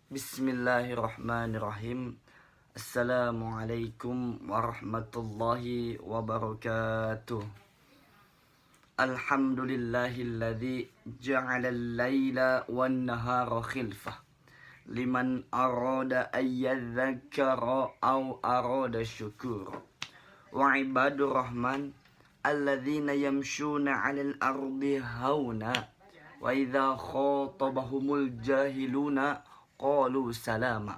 Bismillahirrahmanirrahim. Assalamualaikum warahmatullahi wabarakatuh. Alhamdulillahilladzi ja'ala al-laila wan-nahara khilfah liman arada an yadhakkara aw arada syukura. Wa ibadur rahman alladzina yamshuna 'alal ardi hauna wa idza khatabahumul jahiluna qalu salama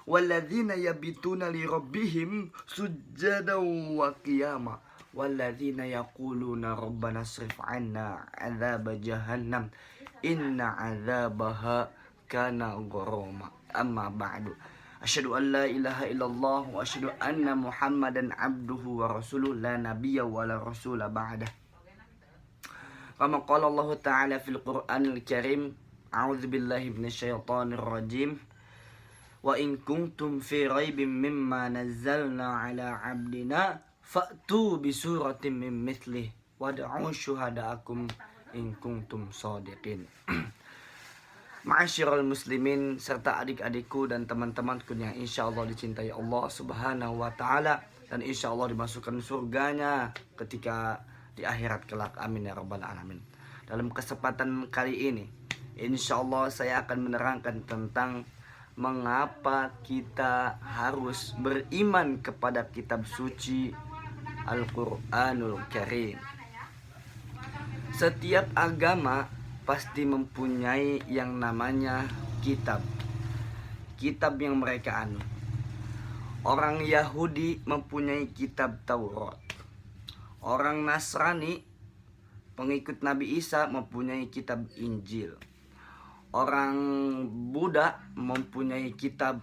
walladzina yabituna li rabbihim sujjadan wa qiyama walladzina yaquluna rabbana srif 'anna 'adzaba jahannam inna 'adzabaha kana gharama. Amma ba'du, asyhadu an la ilaha illallah wa asyhadu anna muhammadan abduhu wa rasuluh la nabiyya wa la rasula ba'dah. Kama qala Allah ta'ala fil Qur'anil Karim, a'udzu billahi minasyaitonir rajim. Wa in kuntum fi raibin mimma nazzalna 'ala 'abdina fa'tu bi suratin min mithlih wad'u syuhada'akum in kuntum shadiqin. Ma'asyiral muslimin serta adik-adikku dan teman-temanku yang insyaallah dicintai Allah Subhanahu wa taala dan insyaallah dimasukkan surganya ketika di akhirat kelak, amin ya rabbal alamin. Dalam kesempatan kali ini insyaallah saya akan menerangkan tentang mengapa kita harus beriman kepada kitab suci Al-Qur'anul Karim. Setiap agama pasti mempunyai yang namanya kitab yang mereka anut. Orang Yahudi mempunyai kitab Taurat. Orang Nasrani, pengikut Nabi Isa, mempunyai kitab Injil. Orang Buddha mempunyai kitab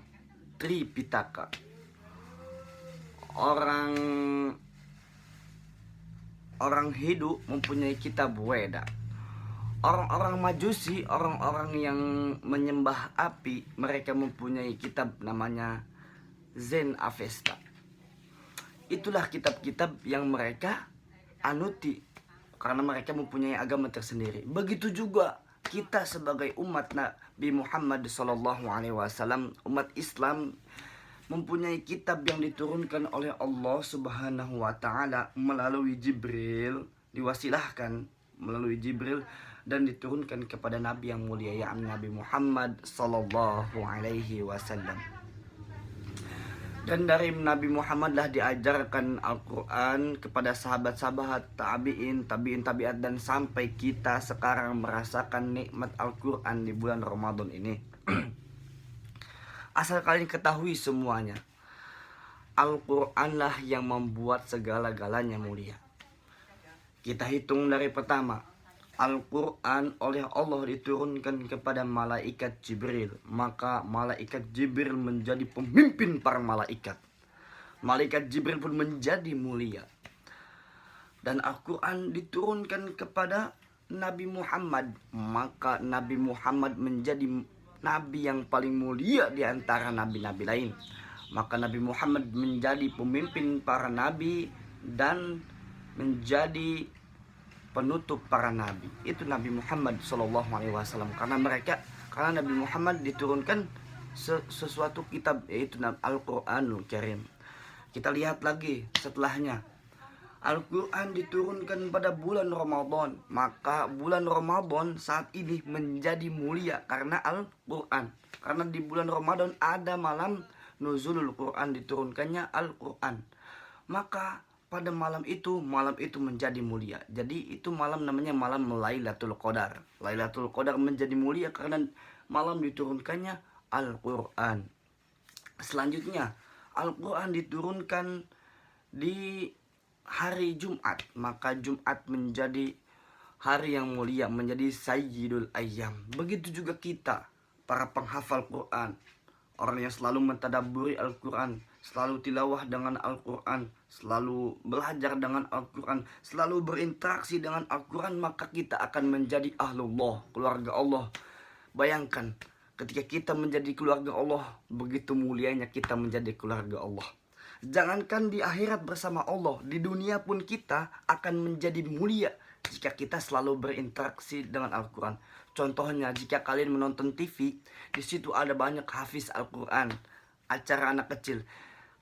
Tripitaka. Orang Hindu mempunyai kitab Weda. Orang-orang Majusi, orang-orang yang menyembah api, mereka mempunyai kitab namanya Zen Avesta. Itulah kitab-kitab yang mereka anuti karena mereka mempunyai agama tersendiri. Begitu juga kita sebagai umat Nabi Muhammad SAW, umat Islam, mempunyai kitab yang diturunkan oleh Allah Subhanahu wa taala melalui Jibril, diwasilahkan melalui Jibril dan diturunkan kepada Nabi yang mulia, yakni Nabi Muhammad sallallahu alaihi wasallam. Dan dari Nabi Muhammad lah diajarkan Al-Quran kepada sahabat-sahabat, tabi'in, tabi'at, dan sampai kita sekarang merasakan nikmat Al-Quran di bulan Ramadan ini. Asal kalian ketahui semuanya, Al-Quran lah yang membuat segala-galanya mulia. Kita hitung dari pertama. Al-Quran oleh Allah diturunkan kepada malaikat Jibril. Maka malaikat Jibril menjadi pemimpin para malaikat. Malaikat Jibril pun menjadi mulia. Dan Al-Quran diturunkan kepada Nabi Muhammad. Maka Nabi Muhammad menjadi nabi yang paling mulia di antara nabi-nabi lain. Maka Nabi Muhammad menjadi pemimpin para nabi dan menjadi penutup para nabi. Itu Nabi Muhammad SAW. Karena Nabi Muhammad diturunkan sesuatu kitab, yaitu Al-Qur'anul Karim. Kita lihat lagi setelahnya, Al-Quran diturunkan pada bulan Ramadan. Maka bulan Ramadan saat ini menjadi mulia karena Al-Quran. Karena di bulan Ramadan ada malam nuzulul Quran, diturunkannya Al-Quran. Maka pada malam itu menjadi mulia. Jadi itu malam namanya malam Lailatul Qadar. Lailatul Qadar menjadi mulia karena malam diturunkannya Al-Quran. Selanjutnya Al-Quran diturunkan di hari Jumat. Maka Jumat menjadi hari yang mulia, menjadi Sayyidul Ayyam. Begitu juga kita, para penghafal Quran, orang yang selalu mentadabburi Al-Quran, selalu tilawah dengan Al-Quran, selalu belajar dengan Al-Quran, selalu berinteraksi dengan Al-Quran, maka kita akan menjadi ahlullah, keluarga Allah. Bayangkan, ketika kita menjadi keluarga Allah, begitu mulianya kita menjadi keluarga Allah. Jangankan di akhirat bersama Allah, di dunia pun kita akan menjadi mulia jika kita selalu berinteraksi dengan Al-Quran. Contohnya, jika kalian menonton TV, di situ ada banyak hafiz Al-Quran, acara anak kecil.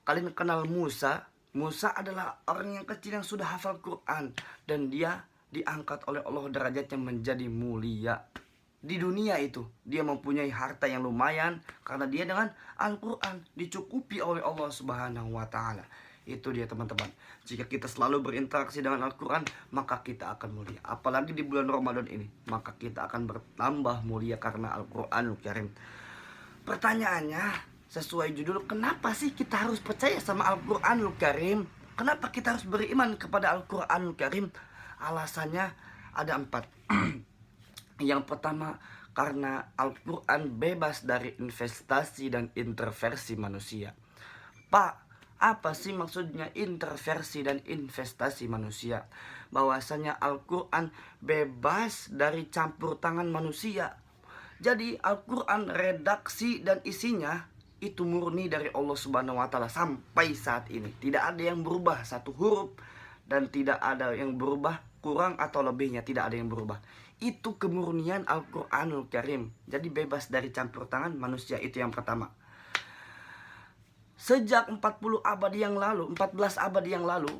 Kalian kenal Musa? Musa adalah orang yang kecil yang sudah hafal Quran, dan dia diangkat oleh Allah derajatnya menjadi mulia. Di dunia itu dia mempunyai harta yang lumayan karena dia dengan Al-Quran dicukupi oleh Allah Subhanahu wa Ta'ala. Itu dia teman-teman. Jika kita selalu berinteraksi dengan Al-Quran, maka kita akan mulia. Apalagi di bulan Ramadan ini, maka kita akan bertambah mulia karena Al-Quranul Karim. Pertanyaannya, sesuai judul, kenapa sih kita harus percaya sama Al-Quranul Karim? Kenapa kita harus beriman kepada Al-Quranul Karim? Alasannya ada 4. Yang pertama, karena Al-Quran bebas dari investasi dan intervensi manusia. Pak, apa sih maksudnya intervensi dan investasi manusia? Bahwasanya Al-Quran bebas dari campur tangan manusia. Jadi Al-Quran redaksi dan isinya itu murni dari Allah Subhanahu wa Ta'ala sampai saat ini. Tidak ada yang berubah satu huruf, dan tidak ada yang berubah kurang atau lebihnya, tidak ada yang berubah. Itu kemurnian Al-Quranul Karim. Jadi bebas dari campur tangan manusia, itu yang pertama. Sejak 14 abad yang lalu,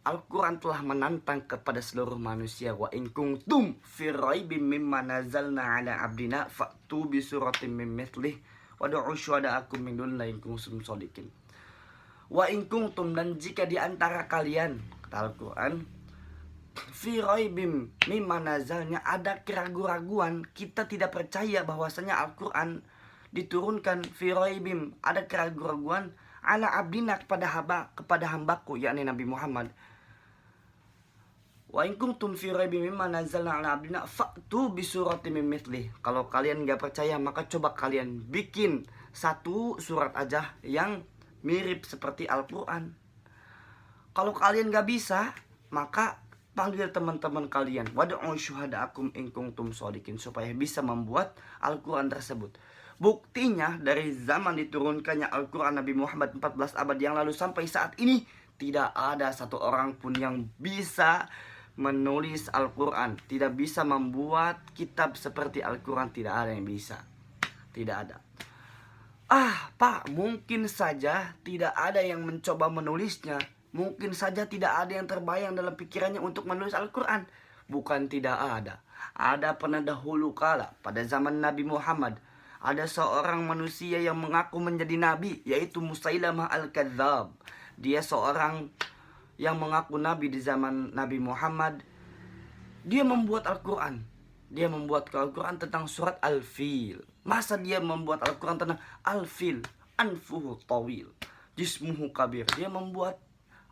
Al-Quran telah menantang kepada seluruh manusia. Wa in kuntum fi raibim mimma nazalna ala abdina fa'tu bi suratin min mithlih wad'u syuhada'akum min dunillahi in kuntum shadiqin. Wa in kuntum, dan jika di antara kalian, kata Al-Quran, fi raibim mimma nazalnya, ada keraguan-raguan, kita tidak percaya bahwasanya Al-Quran diturunkan, fi raibim, ada keraguan-raguan, ala abdina, kepada hambaku, yakni Nabi Muhammad. Wa in kuntum fi raibim mimma nazzalna ala abdina fa'tu bi suratin min mithlih. Kalau kalian nggak percaya, maka coba kalian bikin satu surat aja yang mirip seperti Al-Quran. Kalau kalian nggak bisa, maka panggil teman-teman kalian, wad'u syuhada'akum in kuntum shadiqin, supaya bisa membuat Al-Quran tersebut. Buktinya dari zaman diturunkannya Al-Quran Nabi Muhammad 14 abad yang lalu sampai saat ini, tidak ada satu orang pun yang bisa menulis Al-Quran, tidak bisa membuat kitab seperti Al-Quran, tidak ada yang bisa. Tidak ada. Pak, mungkin saja tidak ada yang mencoba menulisnya. Mungkin saja tidak ada yang terbayang dalam pikirannya untuk menulis Al-Quran. Bukan tidak ada. Ada pernah dahulu kala pada zaman Nabi Muhammad, ada seorang manusia yang mengaku menjadi nabi, yaitu Musailamah Al-Kadzab. Dia seorang yang mengaku nabi di zaman Nabi Muhammad. Dia membuat Al-Quran. Dia membuat Al-Quran tentang surat Al-Fil. Masa dia membuat Al-Quran tentang Al-Fil? Anfuhu tawil, jismuhu kabir. Dia membuat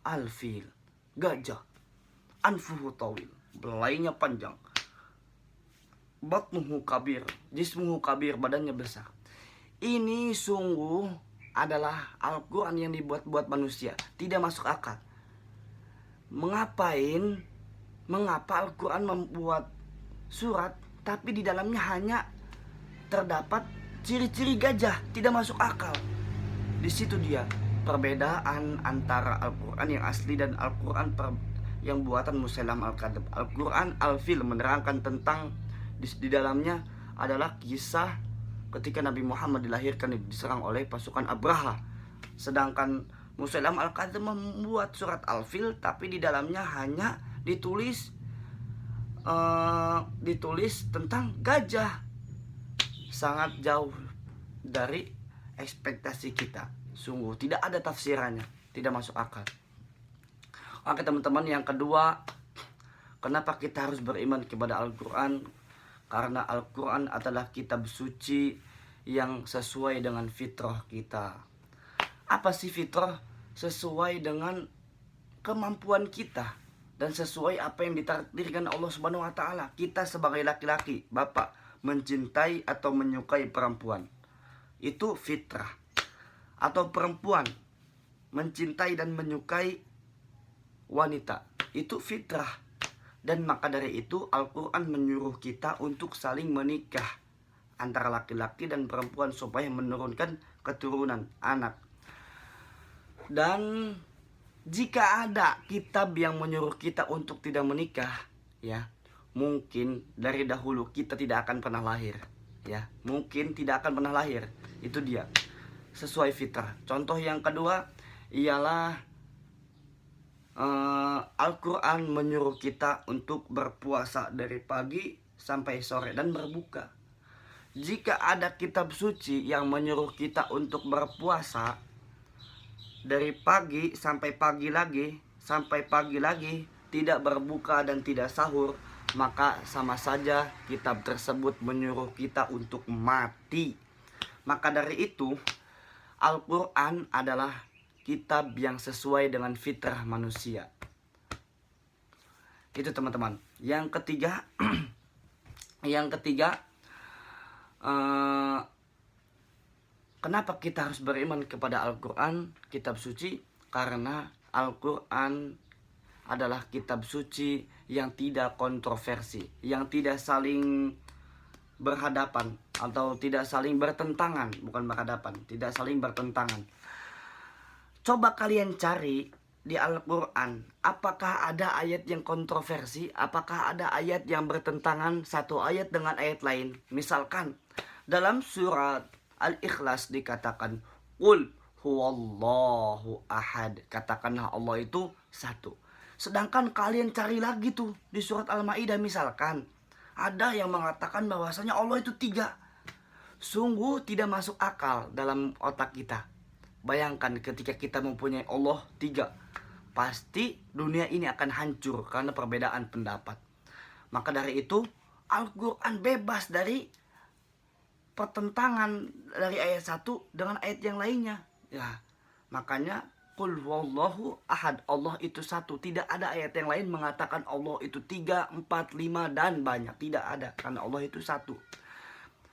Al-Fil, gajah. Anfuhu tawil, belainya panjang. Batnuhu kabir, jismuhu kabir, badannya besar. Ini sungguh adalah Al-Quran yang dibuat-buat manusia. Tidak masuk akal. Mengapa Al-Quran membuat surat tapi di dalamnya hanya terdapat ciri-ciri gajah? Tidak masuk akal. Di situ dia perbedaan antara Al-Quran yang asli dan Al-Quran yang buatan Musailamah Al-Kadzab. Al-Quran Al-Fil menerangkan tentang di dalamnya adalah kisah ketika Nabi Muhammad dilahirkan, diserang oleh pasukan Abraha. Sedangkan Musailamah Al-Kadzab membuat surat Al-Fil, tapi di dalamnya hanya ditulis tentang gajah. Sangat jauh dari ekspektasi kita. Sungguh tidak ada tafsirannya, tidak masuk akal. Oke teman-teman, yang kedua, kenapa kita harus beriman kepada Al-Quran? Karena Al-Quran adalah kitab suci yang sesuai dengan fitrah kita. Apa sih fitrah? Sesuai dengan kemampuan kita dan sesuai apa yang ditakdirkan Allah Subhanahu wa Ta'ala. Kita sebagai laki-laki, bapak, mencintai atau menyukai perempuan, itu fitrah. Atau perempuan mencintai dan menyukai wanita, itu fitrah. Dan maka dari itu Al-Quran menyuruh kita untuk saling menikah antara laki-laki dan perempuan supaya menurunkan keturunan, anak. Dan jika ada kitab yang menyuruh kita untuk tidak menikah, ya, mungkin dari dahulu kita tidak akan pernah lahir, ya, mungkin tidak akan pernah lahir. Itu dia, sesuai fitrah. Contoh yang kedua ialah Al-Quran menyuruh kita untuk berpuasa dari pagi sampai sore dan berbuka. Jika ada kitab suci yang menyuruh kita untuk berpuasa dari pagi sampai pagi lagi, tidak berbuka dan tidak sahur, maka sama saja kitab tersebut menyuruh kita untuk mati. Maka dari itu, Al-Quran adalah kitab yang sesuai dengan fitrah manusia. Itu teman-teman. Yang ketiga, kenapa kita harus beriman kepada Al-Quran, kitab suci? Karena Al-Quran adalah kitab suci yang tidak kontroversi, yang tidak saling berhadapan atau tidak saling bertentangan, bukan berhadapan, tidak saling bertentangan. Coba kalian cari di Al-Quran, apakah ada ayat yang kontroversi? Apakah ada ayat yang bertentangan satu ayat dengan ayat lain? Misalkan dalam surat Al-Ikhlas dikatakan Qul huwallahu ahad, katakanlah Allah itu satu. Sedangkan kalian cari lagi tuh di surat Al-Maidah misalkan, ada yang mengatakan bahwasanya Allah itu tiga. Sungguh tidak masuk akal dalam otak kita. Bayangkan ketika kita mempunyai Allah tiga, pasti dunia ini akan hancur karena perbedaan pendapat. Maka dari itu Al-Quran bebas dari pertentangan dari ayat satu dengan ayat yang lainnya. Ya, makanya Qul huwallahu ahad, Allah itu satu. Tidak ada ayat yang lain mengatakan Allah itu 3, 4, 5 dan banyak. Tidak ada, karena Allah itu satu.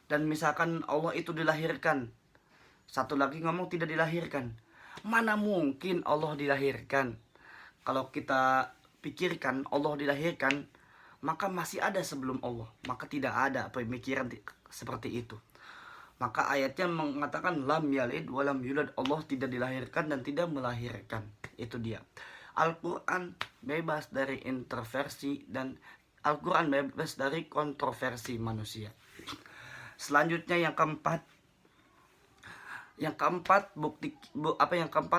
Dan misalkan Allah itu dilahirkan, satu lagi ngomong tidak dilahirkan. Mana mungkin Allah dilahirkan? Kalau kita pikirkan Allah dilahirkan, maka masih ada sebelum Allah. Maka tidak ada pemikiran seperti itu. Maka ayatnya mengatakan lam yalid walam yulad, Allah tidak dilahirkan dan tidak melahirkan. Itu dia. Al-Quran bebas dari interversi dan Al-Quran bebas dari kontroversi manusia. Selanjutnya yang keempat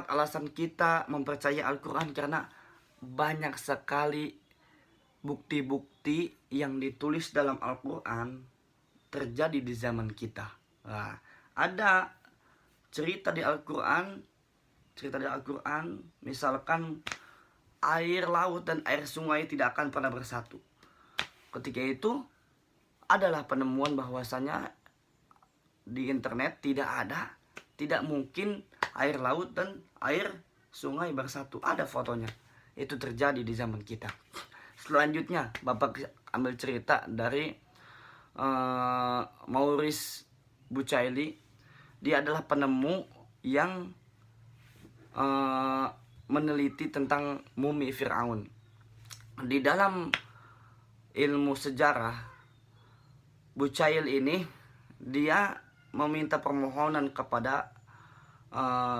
alasan kita mempercayai Al-Quran, karena banyak sekali bukti-bukti yang ditulis dalam Al-Quran terjadi di zaman kita. Nah, ada cerita di Al-Quran, misalkan air laut dan air sungai tidak akan pernah bersatu. Ketika itu adalah penemuan bahwasanya di internet tidak mungkin air laut dan air sungai bersatu. Ada fotonya. Itu terjadi di zaman kita. Selanjutnya Bapak ambil cerita dari Maurice Bucaille. Dia adalah penemu yang meneliti tentang mumi Fir'aun. Di dalam ilmu sejarah, Bucaille ini dia meminta permohonan kepada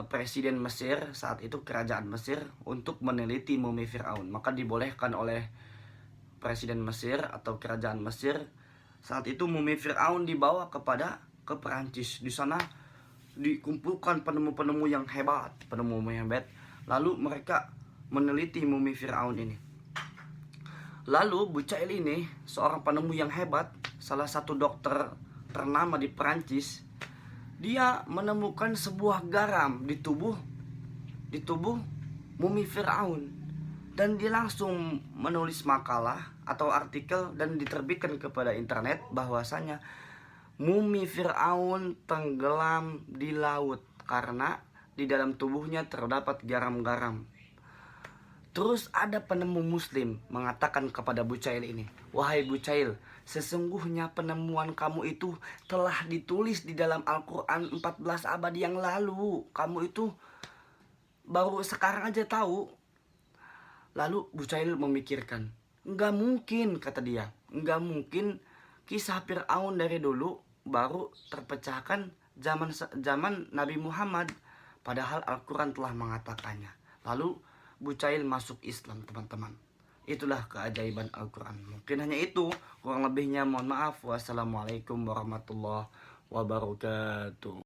Presiden Mesir saat itu, kerajaan Mesir, untuk meneliti mumi Fir'aun. Maka dibolehkan oleh Presiden Mesir atau kerajaan Mesir saat itu mumi Fir'aun dibawa ke Perancis. Di sana dikumpulkan penemu-penemu yang hebat, lalu mereka meneliti mumi Fir'aun ini. Lalu Bucaille ini seorang penemu yang hebat, salah satu dokter ternama di Perancis. Dia menemukan sebuah garam di tubuh mumi Fir'aun, dan dia langsung menulis makalah atau artikel dan diterbitkan kepada internet bahwasanya mumi Fir'aun tenggelam di laut karena di dalam tubuhnya terdapat garam-garam. Terus ada penemu muslim mengatakan kepada Bucaille ini, "Wahai Bucaille, sesungguhnya penemuan kamu itu telah ditulis di dalam Al-Quran 14 abad yang lalu. Kamu itu baru sekarang aja tahu." Lalu Bucaille memikirkan, "Enggak mungkin," kata dia, "enggak mungkin kisah Fir'aun dari dulu baru terpecahkan zaman Nabi Muhammad, padahal Al-Quran telah mengatakannya." Lalu Bucaille masuk Islam, teman-teman. Itulah keajaiban Al-Quran. Mungkin hanya itu, kurang lebihnya mohon maaf. Wassalamualaikum warahmatullahi wabarakatuh.